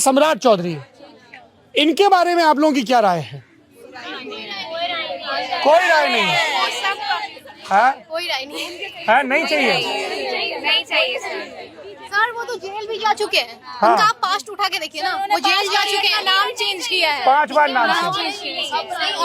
सम्राट चौधरी, इनके बारे में आप लोगों की क्या राय है? कोई राय नहीं है? कोई राय नहीं है? नहीं चाहिए? नहीं चाहिए सर। वो तो जेल भी जा चुके हैं। हाँ। उनका आप पास्ट उठा के देखिए ना, वो जेल जा चुके हैं, नाम चेंज किया है 5 बार नाम से।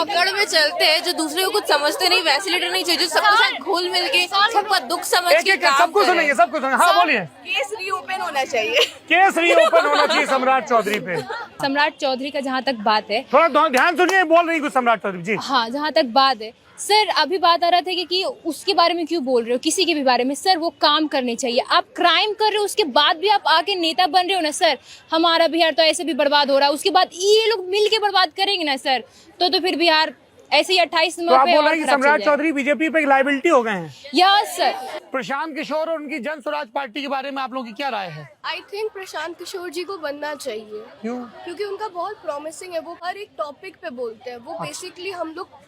अकड़ में चलते हैं जो दूसरे को कुछ समझते नहीं, वैसे लीडर नहीं चाहिए जो सबके साथ घुल मिल के सबका दुख समझ के एक काम सबको करे। सुनेंगे, सबको सुनेंगे। हाँ बोलिए। केस रीओपन होना चाहिए। केस रीओपन होना चाहिए सम्राट चौधरी पे। सम्राट चौधरी का जहाँ तक बात है, थोड़ा ध्यान सुनिए, बोल रही कुछ सम्राट चौधरी जी। हाँ जहाँ तक बात है सर, अभी बात आ रहा था कि उसके बारे में क्यों बोल रहे हो, किसी के भी बारे में। सर वो काम करने चाहिए। आप क्राइम कर रहे हो, उसके बाद भी आप आके नेता बन रहे हो ना सर। हमारा बिहार तो ऐसे भी बर्बाद हो रहा है, उसके बाद ये लोग मिल के बर्बाद करेंगे ना सर, तो फिर बिहार ऐसे ही 28 तो नंबर आप पे बोल और रहे हैं कि खराब चल सम्राट जाएगा। चौधरी बीजेपी पे एक लायबिलिटी हो गए हैं? Yes sir. प्रशांत किशोर और उनकी जन स्वराज पार्टी के बारे में आप लोगों की क्या राय है? आई थिंक प्रशांत किशोर जी को बनना चाहिए। क्यों? क्योंकि उनका बहुत प्रॉमिसिंग है, वो हर एक टॉपिक पे बोलते हैं। वो बेसिकली हम लोग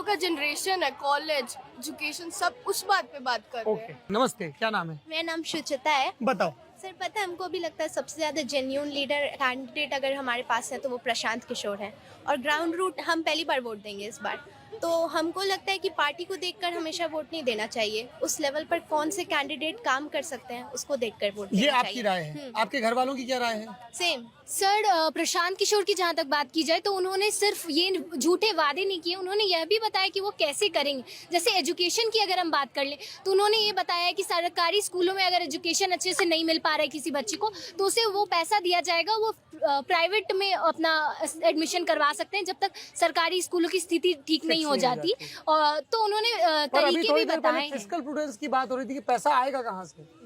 का जनरेशन है, कॉलेज एजुकेशन सब उस बात पे बात कर रहे ओके, हैं। नमस्ते, क्या नाम है? मेरा नाम शुचिता है। बताओ। सर पता है, हमको भी लगता है सबसे ज्यादा जेन्यून लीडर कैंडिडेट अगर हमारे पास है तो वो प्रशांत किशोर है। और ग्राउंड रूट हम पहली बार वोट देंगे इस बार, तो हमको लगता है कि पार्टी को देखकर हमेशा वोट नहीं देना चाहिए। उस लेवल पर कौन से कैंडिडेट काम कर सकते हैं उसको देखकर वोट ये देना आपकी चाहिए। राय है? आपके घर वालों की क्या राय है? सेम। सर प्रशांत किशोर की जहाँ तक बात की जाए तो उन्होंने सिर्फ ये झूठे वादे नहीं किए, उन्होंने यह भी बताया कि वो कैसे करेंगे। जैसे एजुकेशन की अगर हम बात कर लें तो उन्होंने ये बताया कि सरकारी स्कूलों में अगर एजुकेशन अच्छे से नहीं मिल पा रहा है किसी बच्चे को तो उसे वो पैसा दिया जाएगा, वो प्राइवेट में अपना एडमिशन करवा सकते हैं जब तक सरकारी स्कूलों की स्थिति ठीक नहीं हो जाती। और तो उन्होंने पर अभी तरीके थोड़ी भी देर बताए पहले हैं। फिस्कल प्रूडेंस की बात हो रही थी कि पैसा आएगा कहाँ से?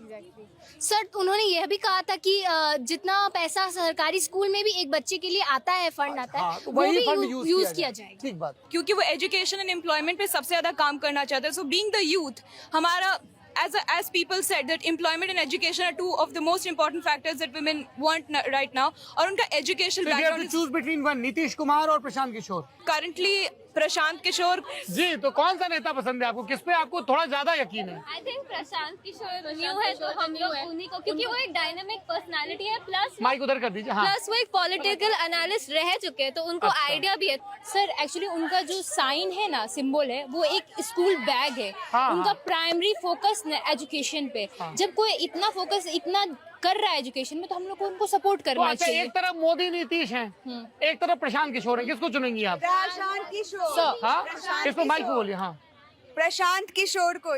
सर उन्होंने यह भी कहा था कि जितना पैसा सरकारी स्कूल में भी एक बच्चे के लिए आता है, फंड आता है, हाँ, तो वो वही भी फंड यूज किया जाएगा। ठीक बात। क्योंकि वो एजुकेशन एंड एम्प्लॉयमेंट पे सबसे ज्यादा काम करना चाहते हैं। सो बीइंग द यूथ, हमारा as people said that employment and education are two of the most important factors that women want right now. और उनका education background is choose between one, Nitish Kumar और प्रशांत किशोर। currently प्रशांत किशोर। जी, तो कौन सा नेता पसंद है आपको? किस पे आपको थोड़ा ज्यादा यकीन है? I think Prashant Kishor new है तो हम लोग उन्हीं को, क्योंकि वो एक डायनामिक पर्सनालिटी है, प्लस माइक उधर कर दीजिए। हाँ, वो एक पॉलिटिकल एनालिस्ट रह चुके हैं तो उनको आइडिया भी है। सर एक्चुअली उनका जो साइन है ना, सिंबल है, वो एक स्कूल बैग है। हाँ, उनका हाँ। प्राइमरी फोकस एजुकेशन पे। जब कोई इतना फोकस इतना कर रहा है एजुकेशन में तो हम लोग को उनको सपोर्ट तो करना अच्छा, चाहिए। एक तरफ मोदी नीतीश हैं, एक तरफ प्रशांत किशोर हैं, किसको चुनेंगी आप? प्रशांत किशोर। हाँ, इसको माइक पे बोलिए। हाँ, प्रशांत किशोर को।